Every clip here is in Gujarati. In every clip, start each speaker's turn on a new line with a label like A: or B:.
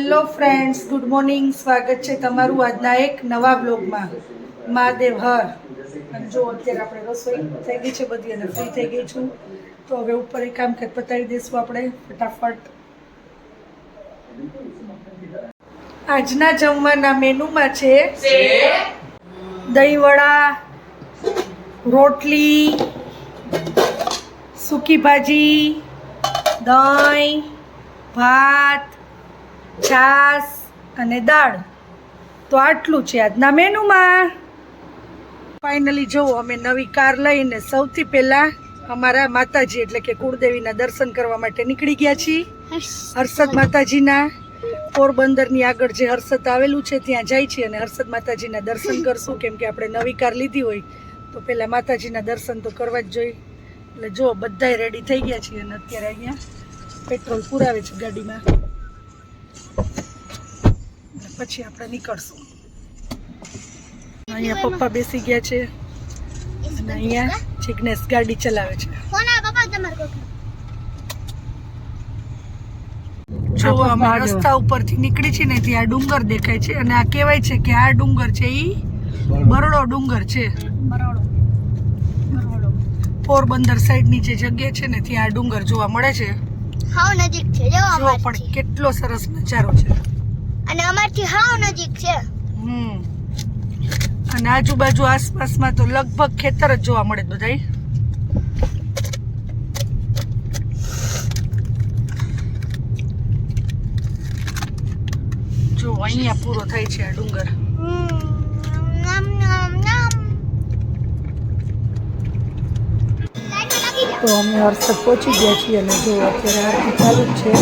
A: Hello friends, good morning. સ્વાગત છે તમારું આજના એક નવા બ્લોગમાં. મહાદેવ હર. અને જો અત્યારે આપણે રસોઈ થઈ ગઈ છે બધી અને ફ્રી થઈ ગઈ છું, તો હવે ઉપર એક કામ કંઈક પતાવી દઈશું આપણે ફટાફટ. આજના જમવાના મેનુમાં છે દહીંવડા, રોટલી, સૂકી ભાજી, દહીં, ભાત, છાશ અને દાળ. તો આટલું છે આજના મેનુમાં. ફાઇનલી જુઓ, અમે નવી કાર લઈને સૌથી પહેલાં અમારા માતાજી એટલે કે કુળદેવીના દર્શન કરવા માટે નીકળી ગયા છીએ. હર્ષદ માતાજીના પોરબંદરની આગળ જે હર્ષદ આવેલું છે ત્યાં જાય છે અને હર્ષદ માતાજીના દર્શન કરશું, કેમ કે આપણે નવી કાર લીધી હોય તો પહેલાં માતાજીના દર્શન તો કરવા જ જોઈએ. એટલે જો બધાય રેડી થઈ ગયા છીએ અને અત્યારે અહીંયા પેટ્રોલ પુરાવે છે ગાડીમાં, પછી આપણે નીકળશું. અહીંયા પપ્પા બેસી ગયા છે અને અહીંયા જિગ્નેશ ગાડી ચલાવે છે. જો અમે રસ્તા ઉપરથી નીકળી છે ને ત્યાં ડુંગર દેખાય છે અને આ કહેવાય છે કે આ ડુંગર છે એ બરડો ડુંગર છે. પોરબંદર સાઈડની જે જગ્યા છે ને ત્યાં આ ડુંગર જોવા મળે છે.
B: હાવ નજીક છે જો
A: પણ કેટલો સરસ નજારો છે
B: અને અમારથી હાવ નજીક છે.
A: અને આજુબાજુ આસપાસમાં તો લગભગ ખેતર જ જોવા મળે બધાય. જો અહીંયા પૂરો થાય છે આ ડુંગર. તો અમે હર્ષદ પહોંચી ગયા છીએ અને જો અત્યારે આરતી ચાલુ જ છે,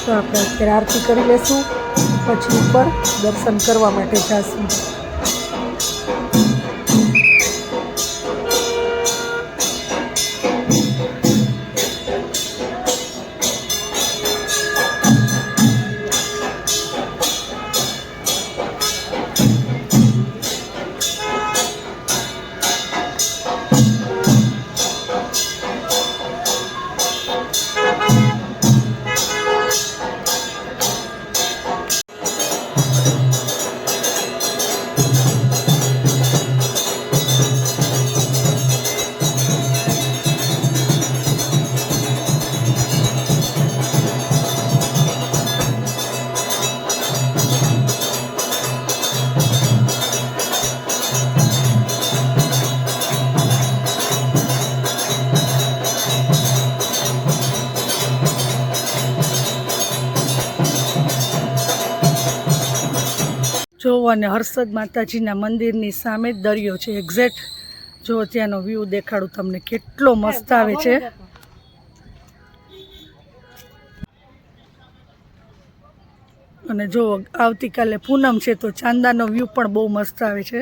A: તો આપણે અત્યારે આરતી કરી લેશું, પછી ઉપર દર્શન કરવા માટે જઈશું. જો અને હર્ષદ માતાજીના મંદિરની સામે જ દરિયો છે એક્ઝેક્ટ. જો ત્યાંનો વ્યૂ દેખાડું તમને, કેટલો મસ્ત આવે છે. અને જો આવતીકાલે પૂનમ છે તો ચાંદાનો વ્યૂ પણ બહુ મસ્ત આવે છે.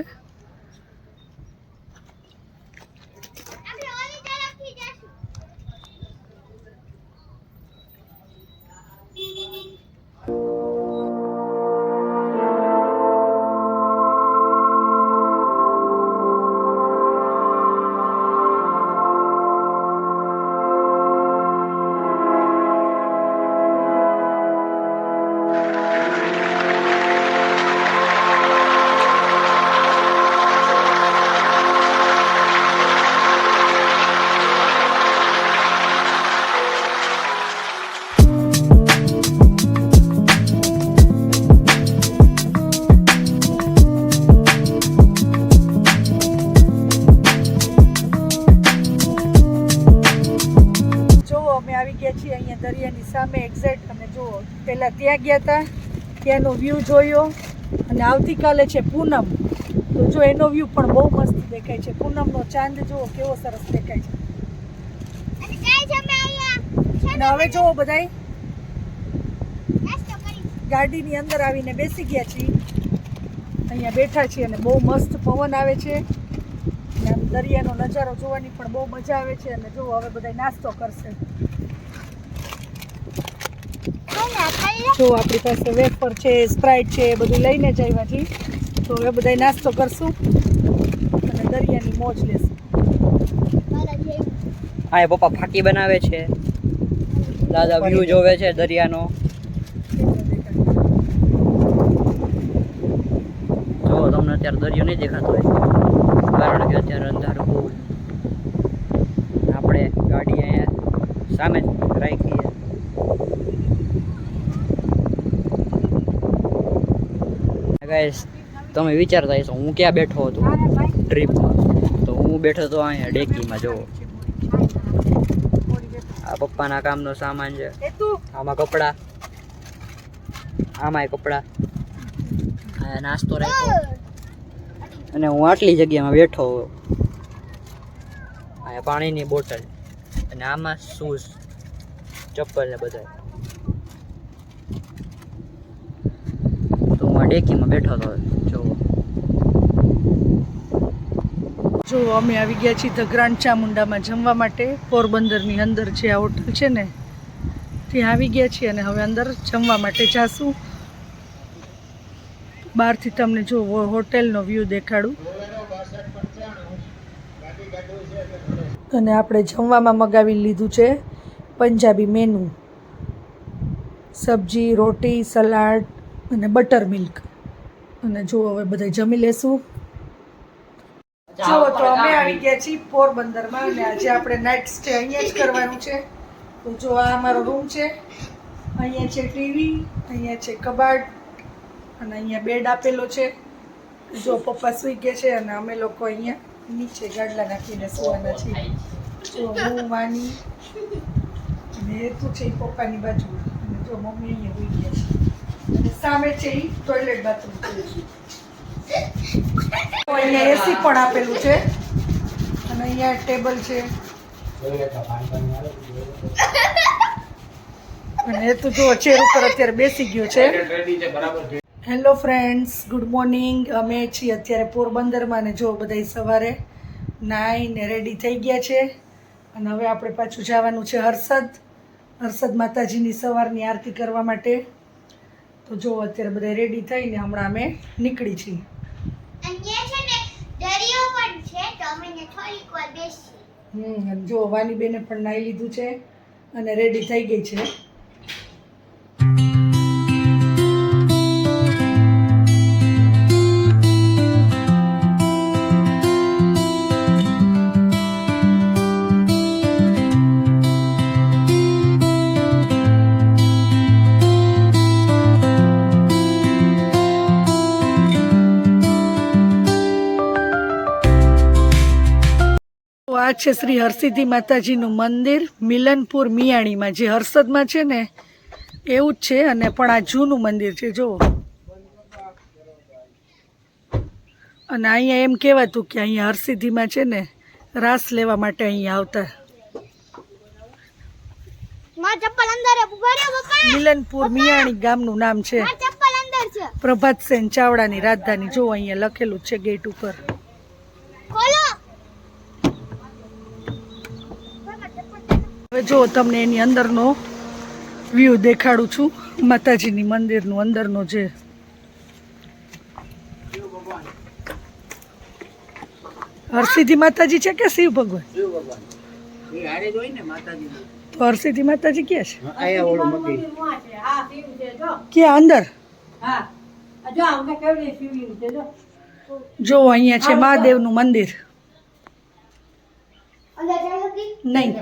A: અહીંયા દરિયાની સામે એક્ઝેક્ટ. અને જુઓ, પહેલાં ત્યાં ગયા હતા ત્યાંનો વ્યૂ જોયો અને આવતીકાલે છે પૂનમ, તો જો એનો વ્યૂ પણ બહુ મસ્ત દેખાય છે. પૂનમનો ચાંદ જુઓ કેવો સરસ દેખાય છે. અને હવે જુઓ બધાય ગાડીની અંદર આવીને બેસી ગયા છીએ, અહીંયા બેઠા છીએ અને બહુ મસ્ત પવન આવે છે અને આમ દરિયાનો નજારો જોવાની પણ બહુ મજા આવે છે. અને જુઓ હવે બધા નાસ્તો કરશે. જો આપણી પાસે વેફર છે, સ્પ્રાઇટ છે, બધું લઈને જ આવ્યા છીએ. તો હવે બધા નાસ્તો કરશું અને દરિયાની મોજ લેશું.
C: હા, એ પપ્પા ફાકી બનાવે છે, દાદા વ્યૂ જોવે છે દરિયાનો. અત્યારે દરિયો નહીં દેખાતો હોય કારણ કે અત્યારે અંધારું બહુ. આપણે ગાડી અહીંયા સામે જ રાખી છે. ગાઈસ તમે વિચારતા હશો હું ક્યાં બેઠો હતો ટ્રીપમાં, તો હું બેઠો હતો અહીંયા ડેકીમાં. જુઓ આ પપ્પાના કામનો સામાન છે, આમાં કપડાં, આમાંય કપડાં, આ નાસ્તો રાખ્યો અને હું આટલી જગ્યામાં બેઠો. અહીંયા પાણીની બોટલ અને આમાં શૂઝ, ચપ્પલ ને બધા. તો હું આ ડેકીમાં બેઠો હતો.
A: જો અમે આવી ગયા છીએ ધ ગ્રાન્ડ ચામુંડામાં જમવા માટે. પોરબંદરની અંદર જે આ હોટલ છે ને ત્યાં આવી ગયા છીએ અને હવે અંદર જમવા માટે જાશું. બહારથી તમને જો હોટેલનો વ્યૂ દેખાડું. અને આપણે જમવામાં મગાવી લીધું છે પંજાબી મેનુ, સબ્જી, રોટી, સલાડ અને બટર મિલ્ક. અને જો હવે બધા જમી લેશું. જો તો અમે આવી ગયા છીએ પોરબંદરમાં અને આજે આપણે નાઇટ સ્ટે અહીંયા જ કરવાનું છે. તો જો આ અમારો રૂમ છે, અહીંયા છે ટીવી, અહીંયા છે કબાટ અને અહીંયા બેડ આપેલો છે. જો પપ્પા સૂઈ ગયા છે અને અમે લોકો અહીંયા નીચે ગાડલા નાખીને સુવાના છીએ. જો હું વાની અને હેતુ છે એ પપ્પાની બાજુ અને જો મમ્મી અહીંયા સૂઈ ગયા છે અને સામે છે એ ટોયલેટ બાથરૂમ છે. અહીંયા એસી પણ આપેલું છે અને અહીંયા ટેબલ છે અને એ તો જો ચેર ઉપર અત્યારે બેસી ગયો છે. Hello friends, good morning. અમે છીએ અત્યારે પોરબંદરમાં અને જો બધા સવારે નાહીને રેડી થઈ ગયા છે અને હવે આપણે પાછું જવાનું છે હર્ષદ માતાજીની સવારની આરતી કરવા માટે. તો જો અત્યારે બધા રેડી થઈને હમણાં અમે નીકળી છીએ. અને જો વાની બેને પણ નાહી લીધું છે અને રેડી થઈ ગઈ છે. આ છે શ્રી હરસિદ્ધિ માતાજીનું મંદિર મિલનપુર મિયાણીમાં, જે હર્ષદમાં છે ને એવું જ છે અને પણ આ જૂનું મંદિર છે. જુઓ અને અહીંયા એમ કહેવાતું કે અહીંયા હરસિદ્ધિમાં છે ને રાસ લેવા માટે અહીંયા આવતા. મિલનપુર મિયાણી ગામનું નામ છે. પ્રભાતસેન ચાવડાની રાજધાની. જો અહીંયા લખેલું છે ગેટ ઉપર. હવે જો તમને એની અંદરનો વ્યૂ દેખાડું છું, માતાજીની મંદિરનું અંદરનો. જે હરસિદ્ધિ માતાજી છે કે શિવ ભગવાન? તો હરસિદ્ધિ માતાજી ક્યાં છે? ક્યાં અંદર? જો અહીંયા છે મહાદેવનું મંદિર. નહીં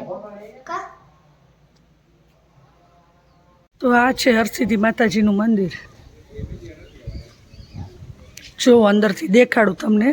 A: તો આ છે હરસિદ્ધિ માતાજીનું મંદિર. જો અંદરથી દેખાડું તમને.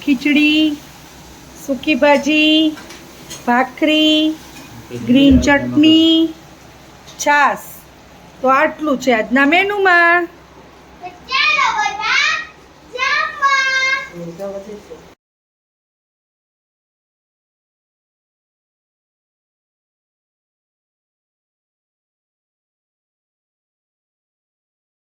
A: ખીચડી, સૂકી ભાજી, ભાખરી, ગ્રીન ચટણી, છાશ. તો આટલું છે આજના મેનુમાં.
B: ચાલો બધા જમવા.